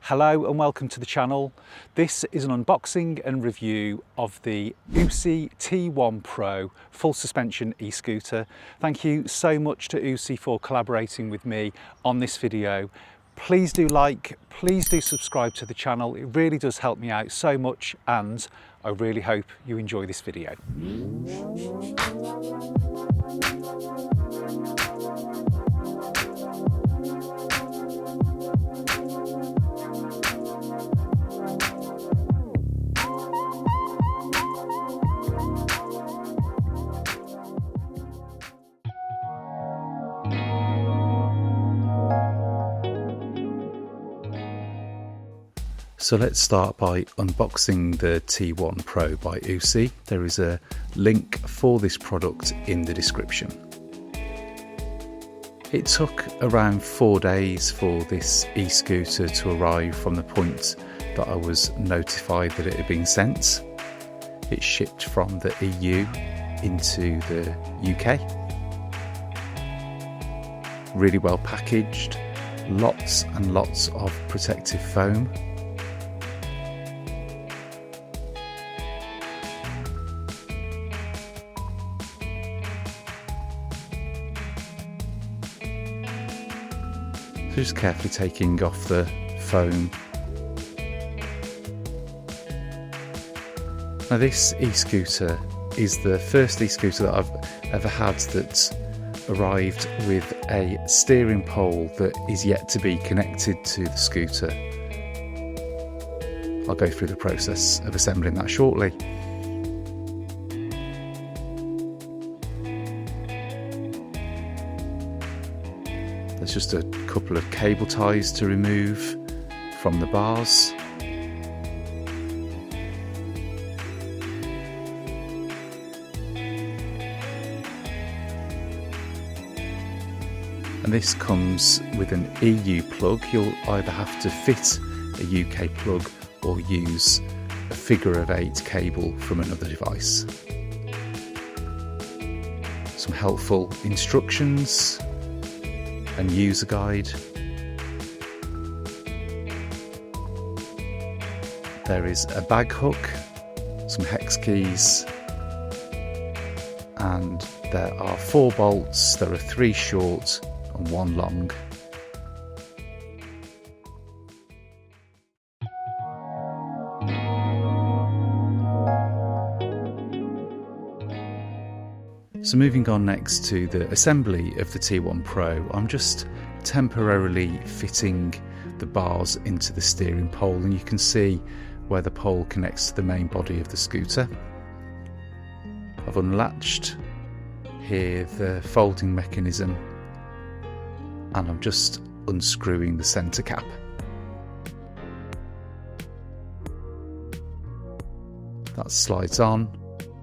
Hello and welcome to the channel. This is an unboxing and review of the USIE T1 Pro full suspension e-scooter. Thank you so much to USIE for collaborating with me on this video. Please do like, please do subscribe to the channel. It really does help me out so much and I really hope you enjoy this video. So let's start by unboxing the T1 Pro by USIE. There is a link for this product in the description. It took around 4 days for this e-scooter to arrive from the point that I was notified that it had been sent. It shipped from the EU into the UK. Really well packaged, lots and lots of protective foam. Just carefully taking off the foam. Now this e-scooter is the first e-scooter that I've ever had that arrived with a steering pole that is yet to be connected to the scooter. I'll go through the process of assembling that shortly. There's just a couple of cable ties to remove from the bars. And this comes with an EU plug. You'll either have to fit a UK plug or use a figure-of-8 cable from another device. Some helpful instructions and user guide. There is a bag hook, some hex keys, and there are 4 bolts. There are 3 short and 1 long. So moving on next to the assembly of the T1 Pro, I'm just temporarily fitting the bars into the steering pole, and you can see where the pole connects to the main body of the scooter. I've unlatched here the folding mechanism and I'm just unscrewing the centre cap. That slides on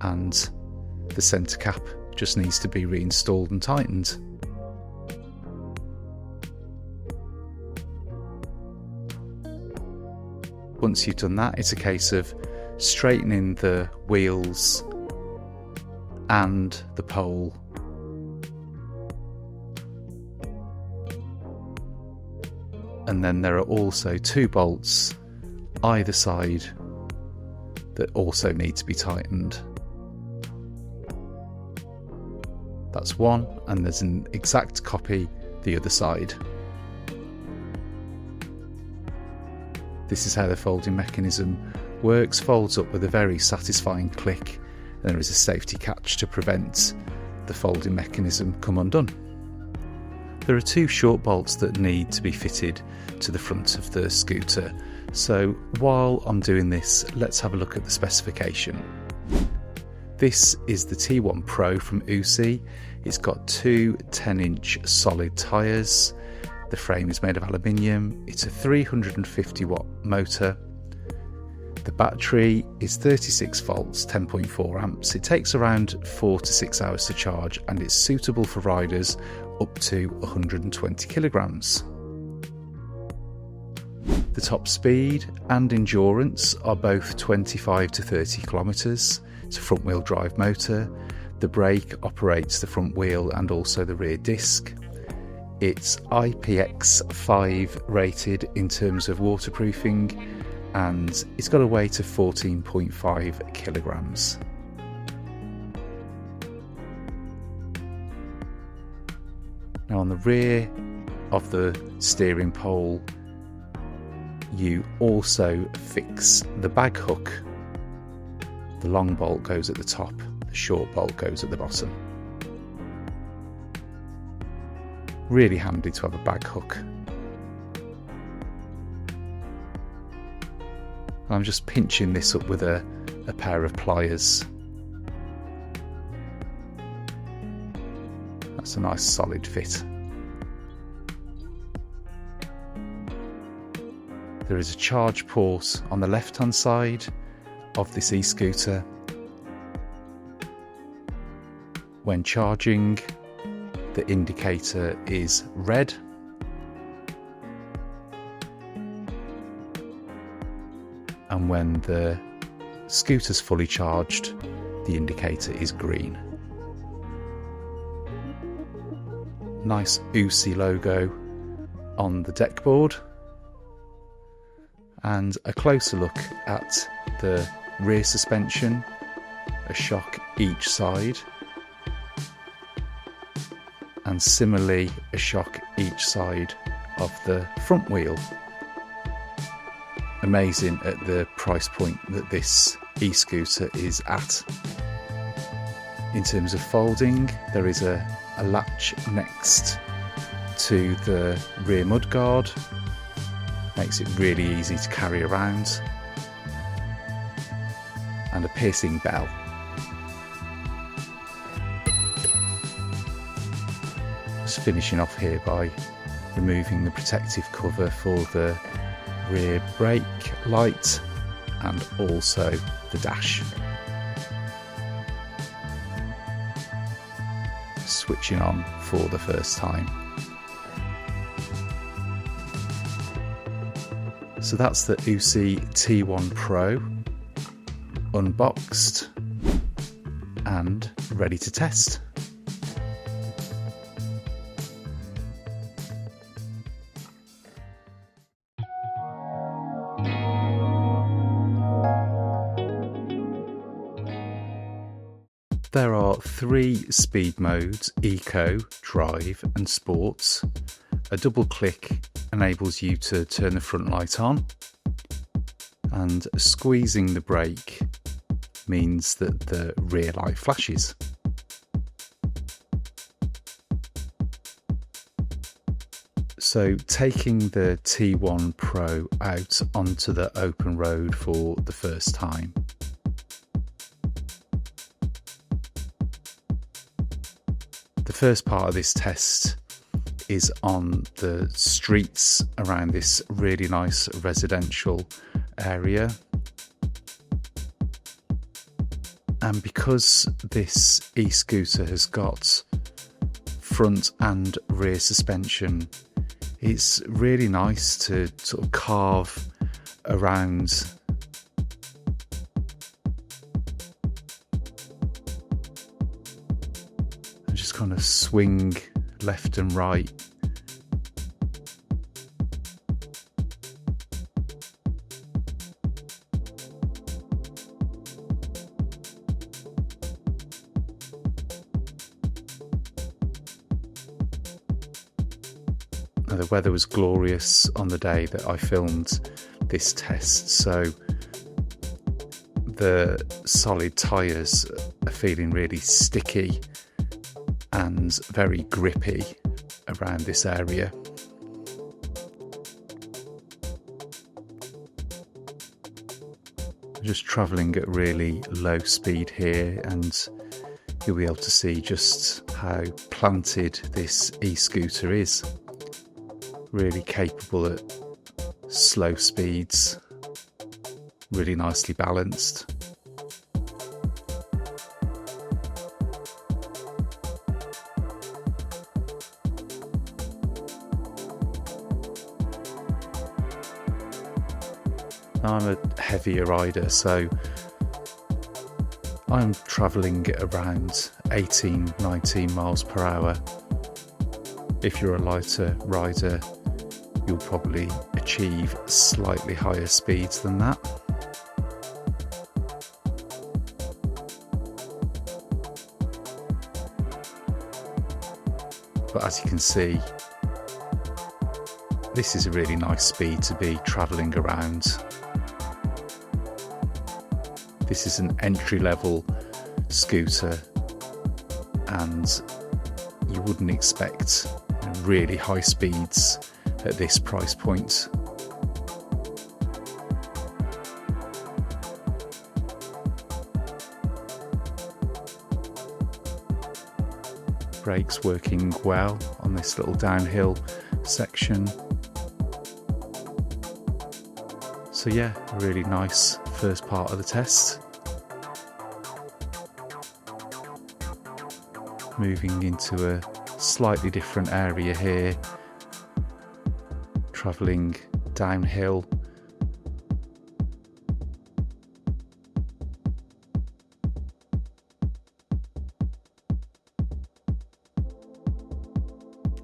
and the centre cap just needs to be reinstalled and tightened. Once you've done that, it's a case of straightening the wheels and the pole. And then there are also 2 bolts either side that also need to be tightened. That's one, and there's an exact copy the other side. This is how the folding mechanism works, folds up with a very satisfying click, and there is a safety catch to prevent the folding mechanism come undone. There are 2 short bolts that need to be fitted to the front of the scooter, so while I'm doing this, let's have a look at the specification. This is the T1 Pro from USIE. It's got 2 10-inch solid tyres. The frame is made of aluminium. It's a 350 watt motor. The battery is 36 volts, 10.4 amps. It takes around 4 to 6 hours to charge and it's suitable for riders up to 120 kilograms. The top speed and endurance are both 25 to 30 kilometers. It's a front wheel drive motor. The brake operates the front wheel and also the rear disc. It's IPX5 rated in terms of waterproofing, and it's got a weight of 14.5 kilograms. Now on the rear of the steering pole, you also fix the bag hook. The long bolt goes at the top, the short bolt goes at the bottom. Really handy to have a bag hook. I'm just pinching this up with a pair of pliers. That's a nice solid fit. There is a charge port on the left hand side of this e-scooter. When charging, the indicator is red. And when the scooter's fully charged, the indicator is green. Nice USIE logo on the deck board. And a closer look at the rear suspension, a shock each side, and similarly a shock each side of the front wheel. Amazing at the price point that this e-scooter is at. In terms of folding, there is a latch next to the rear mudguard. Makes it really easy to carry around. And a piercing bell. Just finishing off here by removing the protective cover for the rear brake light and also the dash. Switching on for the first time. So that's the USIE T1 Pro unboxed and ready to test. There are 3 speed modes: Eco, Drive and Sports. A double click enables you to turn the front light on, and squeezing the brake means that the rear light flashes. So taking the T1 Pro out onto the open road for the first time. The first part of this test is on the streets around this really nice residential area. And because this e-scooter has got front and rear suspension, it's really nice to sort of carve around and just kind of swing left and right. Now, the weather was glorious on the day that I filmed this test, so the solid tyres are feeling really sticky and very grippy around this area. I'm just travelling at really low speed here, and you'll be able to see just how planted this e-scooter is. Really capable at slow speeds, really nicely balanced. I'm a heavier rider, so I'm travelling at around 18-19 miles per hour. If you're a lighter rider, you'll probably achieve slightly higher speeds than that. But as you can see, this is a really nice speed to be travelling around. This is an entry-level scooter, and you wouldn't expect really high speeds at this price point. Brakes working well on this little downhill section. So yeah, a really nice first part of the test. Moving into a slightly different area here, travelling downhill.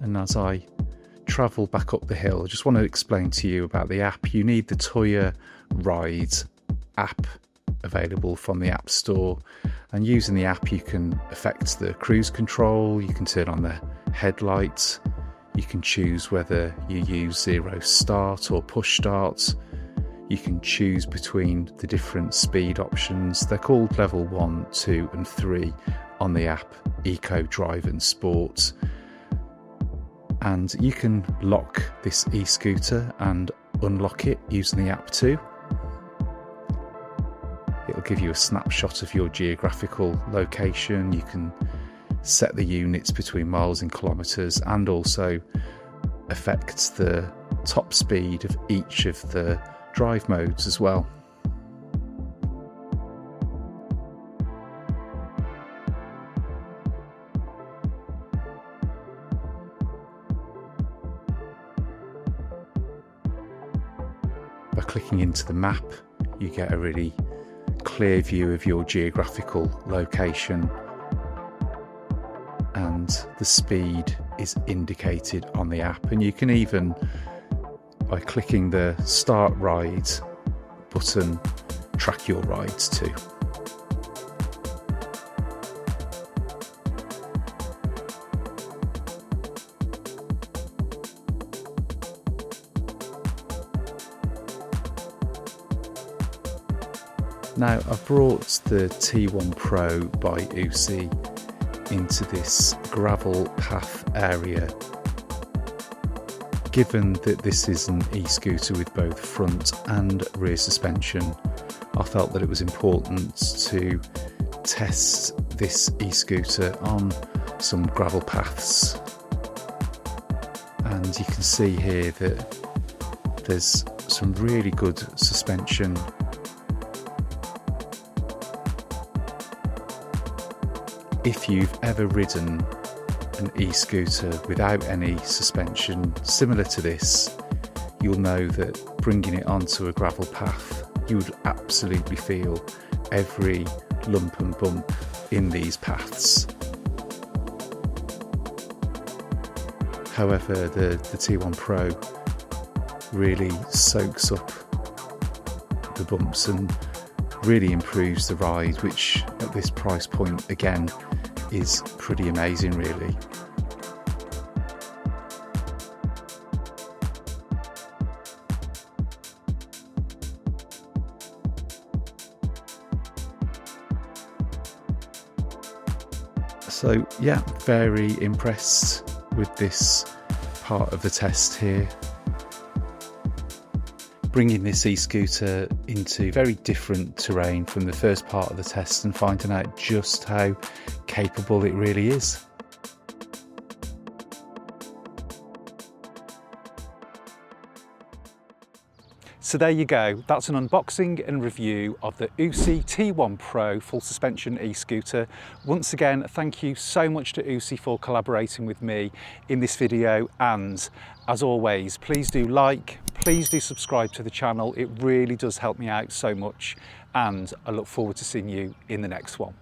And as I travel back up the hill, I just want to explain to you about the app. You need the Toya Ride app available from the App Store, and using the app you can affect the cruise control, you can turn on the headlights, you can choose whether you use zero start or push start, you can choose between the different speed options. They're called level 1, 2 and 3 on the app, Eco, Drive and Sport. And you can lock this e-scooter and unlock it using the app too. It'll give you a snapshot of your geographical location. You can set the units between miles and kilometres, and also affect the top speed of each of the drive modes as well. By clicking into the map, you get a really clear view of your geographical location, and the speed is indicated on the app. And you can even, by clicking the Start Ride button, track your rides too. Now, I've brought the T1 Pro by USIE into this gravel path area. Given that this is an e-scooter with both front and rear suspension, I felt that it was important to test this e-scooter on some gravel paths. And you can see here that there's some really good suspension. If you've ever ridden an e-scooter without any suspension similar to this, you'll know that bringing it onto a gravel path, you would absolutely feel every lump and bump in these paths. However, the T1 Pro really soaks up the bumps and really improves the ride, which at this price point again is pretty amazing really. So yeah, very impressed with this part of the test here. Bringing this e-scooter into very different terrain from the first part of the test and finding out just how capable it really is. So there you go, that's an unboxing and review of the USIE T1 Pro full suspension e-scooter. Once again, thank you so much to USIE for collaborating with me in this video, and as always, please do like, please do subscribe to the channel, it really does help me out so much, and I look forward to seeing you in the next one.